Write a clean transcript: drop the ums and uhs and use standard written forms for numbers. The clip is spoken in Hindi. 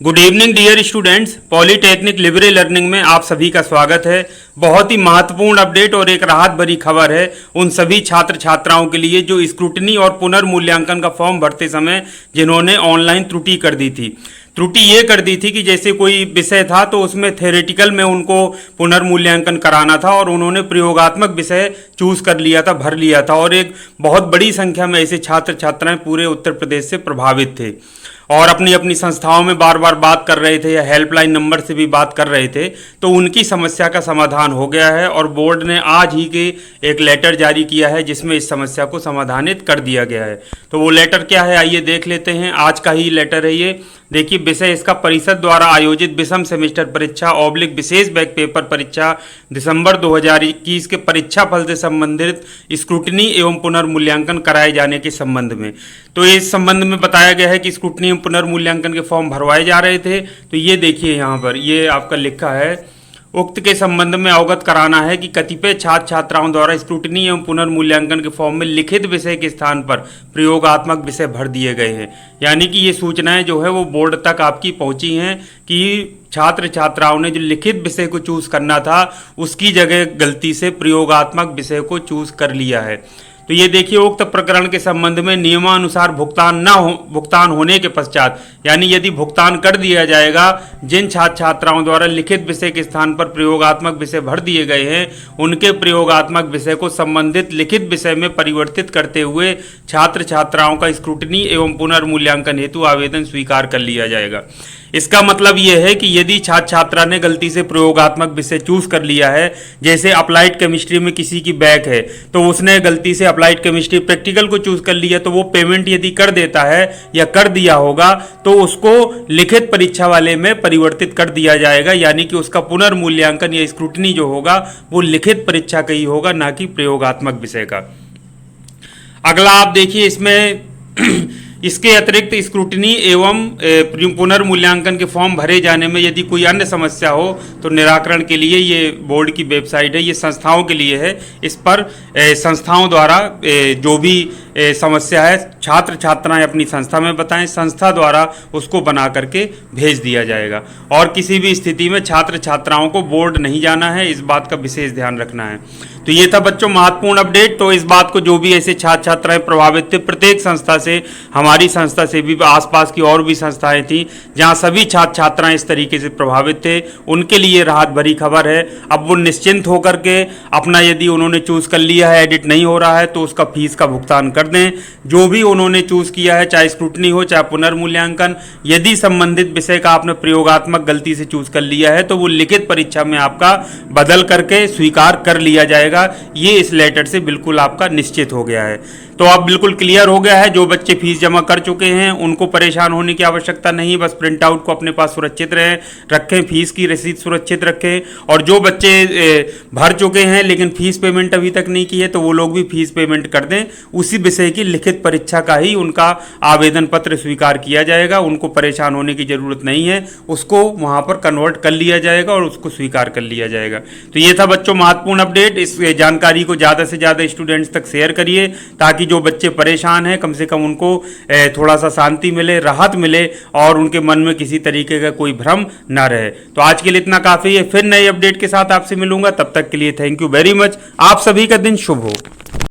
Good evening dear students, polytechnic लिबरे लर्निंग में आप सभी का स्वागत है। बहुत ही महत्वपूर्ण अपडेट और एक राहत भरी खबर है उन सभी छात्र छात्राओं के लिए जो स्क्रूटनी और पुनर्मूल्यांकन का फॉर्म भरते समय जिन्होंने ऑनलाइन त्रुटि कर दी थी। त्रुटि ये कर दी थी कि जैसे कोई विषय था तो उसमें थ्योरेटिकल में उनको पुनर्मूल्यांकन कराना था और उन्होंने प्रयोगात्मक विषय चूज कर लिया था, भर लिया था, और एक बहुत बड़ी संख्या में ऐसे छात्र छात्राएं पूरे उत्तर प्रदेश से प्रभावित थे और अपनी अपनी संस्थाओं में बार बार बात कर रहे थे या हेल्पलाइन नंबर से भी बात कर रहे थे। तो उनकी समस्या का समाधान हो गया है और बोर्ड ने आज ही के एक लेटर जारी किया है जिसमें इस समस्या को समाधानित कर दिया गया है। तो वो लेटर क्या है, आइए देख लेते हैं। आज का ही लेटर है ये। देखिए, विषय इसका परिषद द्वारा आयोजित विषम सेमेस्टर परीक्षा / विशेष बैक पेपर परीक्षा दिसंबर 2021 के परीक्षा फल से संबंधित स्क्रूटनी एवं पुनर्मूल्यांकन कराए जाने के संबंध में। तो इस संबंध में बताया गया है कि स्क्रूटनी एवं पुनर्मूल्यांकन के फॉर्म भरवाए जा रहे थे। तो ये देखिए, यहाँ पर ये आपका लिखा है, उक्त के संबंध में अवगत कराना है कि कतिपय छात्र छात्राओं द्वारा स्क्रूटनी एवं पुनर्मूल्यांकन के फॉर्म में लिखित विषय के स्थान पर प्रयोगात्मक विषय भर दिए गए हैं। यानी कि ये सूचनाएं जो है वो बोर्ड तक आपकी पहुंची हैं कि छात्र छात्राओं ने जो लिखित विषय को चूज करना था उसकी जगह गलती से प्रयोगात्मक विषय को चूज कर लिया है। तो ये देखिए, उक्त प्रकरण के संबंध में नियमानुसार भुगतान होने के पश्चात, यानी यदि भुगतान कर दिया जाएगा, जिन छात्र छात्राओं द्वारा लिखित विषय के स्थान पर प्रयोगात्मक विषय भर दिए गए हैं उनके प्रयोगात्मक विषय को संबंधित लिखित विषय में परिवर्तित करते हुए छात्र छात्राओं का स्क्रूटनी एवं पुनर्मूल्यांकन हेतु आवेदन स्वीकार कर लिया जाएगा। इसका मतलब यह है कि यदि छात्र छात्रा ने गलती से प्रयोगात्मक विषय चूज कर लिया है, जैसे अप्लाइड केमिस्ट्री में किसी की बैक है तो उसने गलती से अप्लाइड केमिस्ट्री प्रैक्टिकल को चूज कर लिया, तो वो पेमेंट यदि कर देता है या कर दिया होगा तो उसको लिखित परीक्षा वाले में परिवर्तित कर दिया जाएगा। यानी कि उसका पुनर्मूल्यांकन या स्क्रूटनी जो होगा वो लिखित परीक्षा का ही होगा, ना कि प्रयोगात्मक विषय का। अगला आप देखिए, इसमें इसके अतिरिक्त स्क्रूटनी एवं पुनर्मूल्यांकन के फॉर्म भरे जाने में यदि कोई अन्य समस्या हो तो निराकरण के लिए ये बोर्ड की वेबसाइट है, ये संस्थाओं के लिए है। इस पर संस्थाओं द्वारा जो भी समस्या है छात्र छात्राएं अपनी संस्था में बताएं, संस्था द्वारा उसको बना करके भेज दिया जाएगा। और किसी भी स्थिति में छात्र छात्राओं को बोर्ड नहीं जाना है, इस बात का विशेष ध्यान रखना है। तो ये था बच्चों महत्वपूर्ण अपडेट। तो इस बात को जो भी ऐसे छात्र छात्राएं प्रभावित थे, प्रत्येक संस्था से, हमारी संस्था से भी, आसपास की और भी संस्थाएं थी जहां सभी छात्र छात्राएं इस तरीके से प्रभावित थे, उनके लिए राहत भरी खबर है। अब वो निश्चिंत होकर के अपना, यदि उन्होंने चूज कर लिया है, एडिट नहीं हो रहा है, तो उसका फीस का भुगतान कर दें। जो भी उन्होंने चूज किया है, चाहे स्क्रूटनी हो चाहे पुनर्मूल्यांकन, यदि संबंधित विषय का आपने प्रयोगात्मक गलती से चूज कर लिया है तो वो लिखित परीक्षा में आपका बदल करके स्वीकार कर लिया जाएगा। ये इस लेटर से बिल्कुल आपका निश्चित हो गया है। तो अब बिल्कुल क्लियर हो गया है। जो बच्चे फीस जमा कर चुके हैं उनको परेशान होने की आवश्यकता नहीं, बस प्रिंट आउट को अपने पास सुरक्षित रखें, फीस की रसीद सुरक्षित रखें। और जो बच्चे भर चुके हैं लेकिन फीस पेमेंट अभी तक नहीं की है तो वो लोग भी फीस पेमेंट कर दें। उसी विषय की लिखित परीक्षा का ही उनका आवेदन पत्र स्वीकार किया जाएगा। उनको परेशान होने की जरूरत नहीं है, उसको वहां पर कन्वर्ट कर लिया जाएगा और उसको स्वीकार कर लिया जाएगा। तो ये था बच्चों महत्वपूर्ण अपडेट। इस जानकारी को ज़्यादा से ज़्यादा स्टूडेंट्स तक शेयर करिए ताकि जो बच्चे परेशान हैं कम से कम उनको थोड़ा सा शांति मिले, राहत मिले और उनके मन में किसी तरीके का कोई भ्रम ना रहे। तो आज के लिए इतना काफ़ी है। फिर नए अपडेट के साथ आपसे मिलूंगा, तब तक के लिए थैंक यू वेरी मच। आप सभी का दिन शुभ हो।